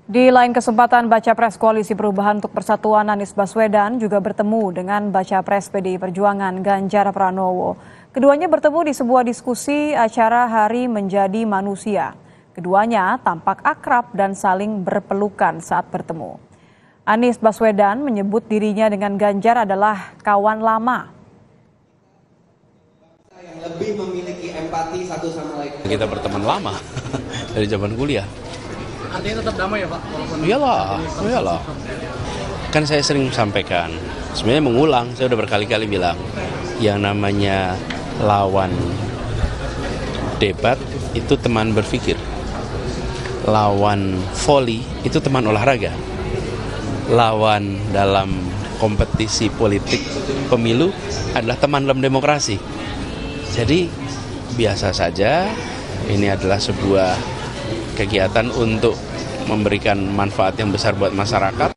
Di lain kesempatan, Baca Pres Koalisi Perubahan untuk Persatuan Anies Baswedan juga bertemu dengan Baca Pres PDI Perjuangan Ganjar Pranowo. Keduanya bertemu di sebuah diskusi acara Hari Menjadi Manusia. Keduanya tampak akrab dan saling berpelukan saat bertemu. Anies Baswedan menyebut dirinya dengan Ganjar adalah kawan lama. Yang lebih memiliki empati satu sama lain. Kita berteman lama dari zaman kuliah. Artinya tetap damai ya Pak? Iyalah. Kan saya sering sampaikan, sebenarnya mengulang, saya udah berkali-kali bilang, yang namanya lawan debat itu teman berpikir. Lawan voli itu teman olahraga. Lawan dalam kompetisi politik pemilu adalah teman dalam demokrasi. Jadi biasa saja, ini adalah sebuah kegiatan untuk memberikan manfaat yang besar buat masyarakat.